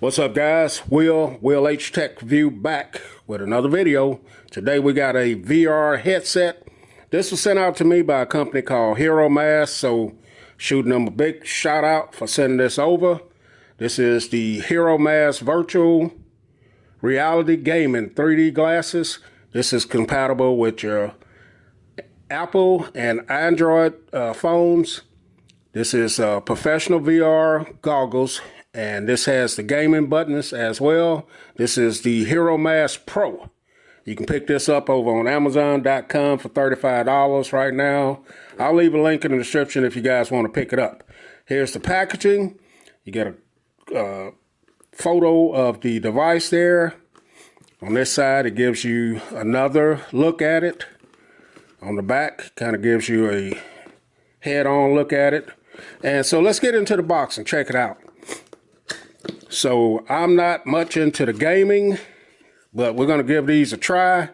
What's up, guys? Will H Tech Review back with another video. Today we got a VR headset. This was sent out to me by a company called Heromask, so shooting them a big shout out for sending this over. This is the Heromask Virtual Reality Gaming 3D glasses. This is compatible with your Apple and Android phones. This is professional VR goggles, and this has the gaming buttons as well. This is the Heromask Pro. You can pick this up over on Amazon.com for $35 right now. I'll leave a link in the description if you guys want to pick it up. Here's the packaging. You get a photo of the device there. On this side, it gives you another look at it. On the back, kind of gives you a head-on look at it. And so let's get into the box and check it out. So I'm not much into the gaming, but we're going to give these a try.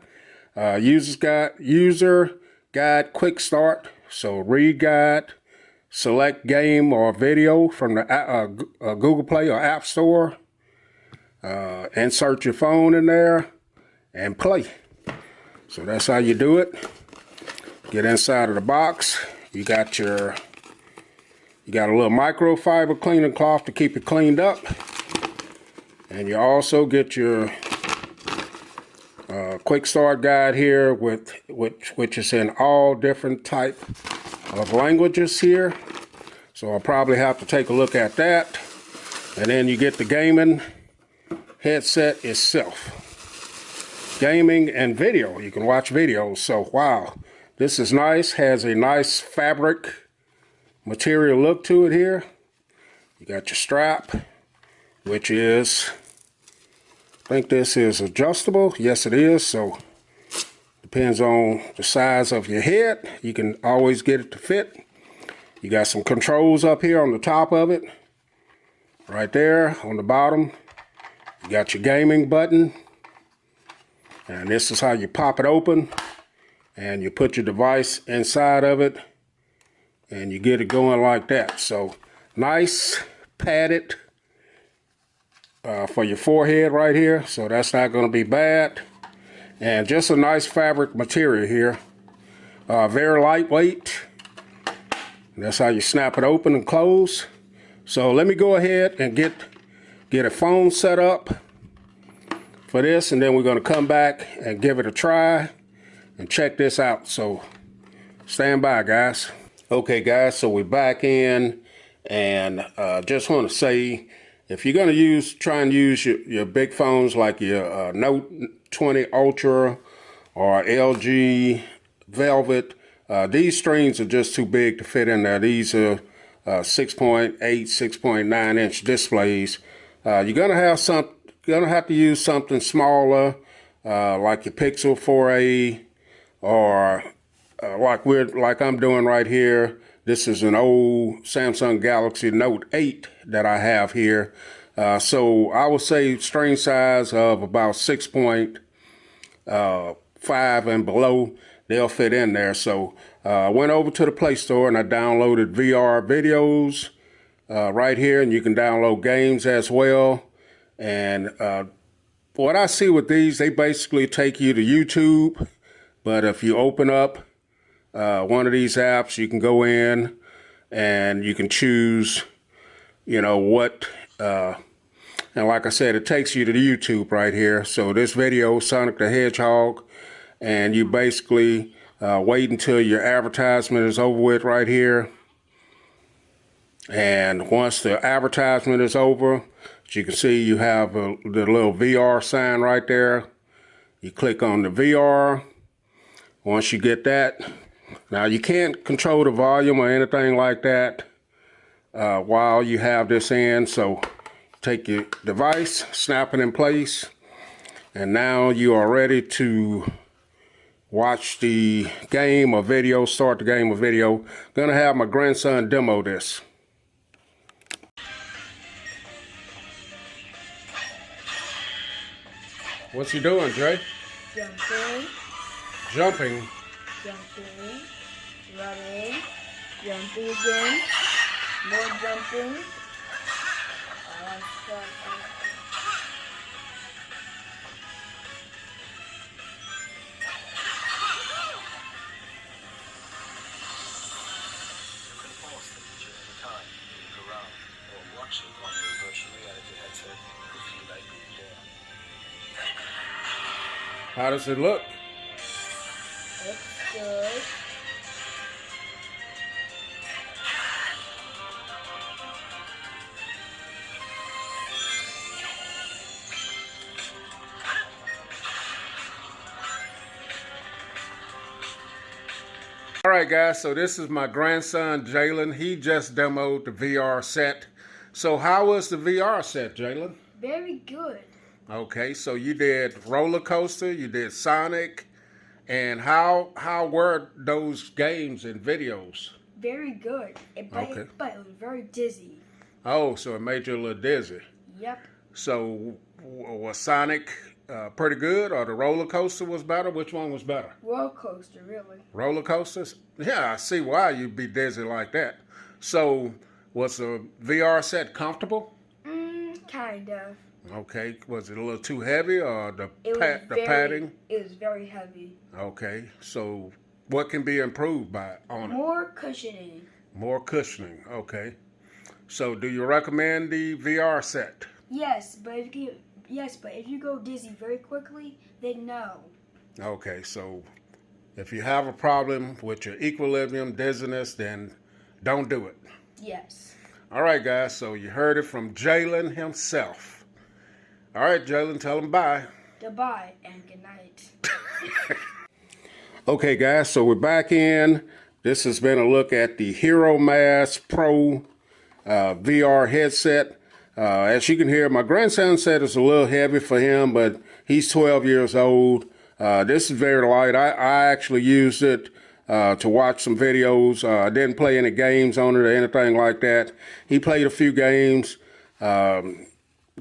User guide quick start. So read guide, select game or video from the Google Play or App Store. Insert your phone in there and play. So that's how you do it. Get inside of the box. You got a little microfiber cleaning cloth to keep it cleaned up. And you also get your quick start guide here, which is in all different type of languages here. So I'll probably have to take a look at that. And then you get the gaming headset itself. Gaming and video. You can watch videos. So wow, this is nice. Has a nice fabric material look to it here. You got your strap, which is, I think this is adjustable. Yes, it is. So depends on the size of your head. You can always get it to fit. You got some controls up here on the top of it. Right there on the bottom. You got your gaming button. And this is how you pop it open. And you put your device inside of it. And you get it going like that. So nice padded for your forehead right here. So that's not going to be bad. And just a nice fabric material here. Very lightweight. And that's how you snap it open and close. So let me go ahead and get a phone set up for this, and then we're going to come back and give it a try and check this out. So stand by, guys. Okay, guys, so we're back in, and just want to say, if you're going to try and use your big phones like your Note 20 Ultra or LG Velvet, these screens are just too big to fit in there. These are 6.8, 6.9 inch displays. You're gonna have to use something smaller, like your Pixel 4a, or like I'm doing right here. This is an old Samsung Galaxy Note 8 that I have here. So I would say screen size of about 6.5 and below, they'll fit in there. So I went over to the Play Store and I downloaded VR videos right here, and you can download games as well. And what I see with these, they basically take you to YouTube, but if you open up one of these apps, you can go in and you can choose, what, and like I said, it takes you to the YouTube right here. So this video, Sonic the Hedgehog, and you basically wait until your advertisement is over with right here. And once the advertisement is over, as you can see, you have the little VR sign right there. You click on the VR. Once you get that, now you can't control the volume or anything like that while you have this in. So take your device, snap it in place, and now you are ready to watch the game or video, start the game or video. Gonna have my grandson demo this. What's he doing, Jay? Jumping. Jumping. Jumping. Running. Jumping again. More jumping. How does it look? Looks good. All right, guys, so this is my grandson, Jalen. He just demoed the VR set. So how was the VR set, Jalen? Very good. Okay, so you did roller coaster, you did Sonic, and how were those games and videos? Very good. Okay. But it was very dizzy. Oh, so it made you a little dizzy. Yep. So was Sonic pretty good, or the roller coaster was better? Which one was better? Roller coaster, really. Roller coasters? Yeah, I see why you'd be dizzy like that. So was the VR set comfortable? Kind of. Okay, was it a little too heavy, or the padding? It was very heavy. Okay, so what can be improved on it? More cushioning. More cushioning. Okay. So do you recommend the VR set? Yes, but if you go dizzy very quickly, then no. Okay, so if you have a problem with your equilibrium, dizziness, then don't do it. Yes. All right, guys, so you heard it from Jalen himself. All right, Jalen, tell him bye. Goodbye and good night. Okay, guys, so we're back in. This has been a look at the Heromask Pro VR headset. As you can hear, my grandson said it's a little heavy for him, but he's 12 years old. This is very light. I actually used it to watch some videos. I didn't play any games on it or anything like that. He played a few games.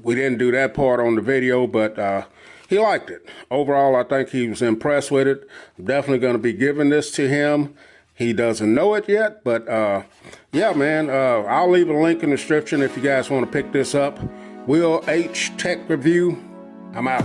We didn't do that part on the video, but he liked it. Overall, I think he was impressed with it. I'm definitely going to be giving this to him. He doesn't know it yet, but yeah, man, I'll leave a link in the description if you guys want to pick this up. Will H Tech Review. I'm out.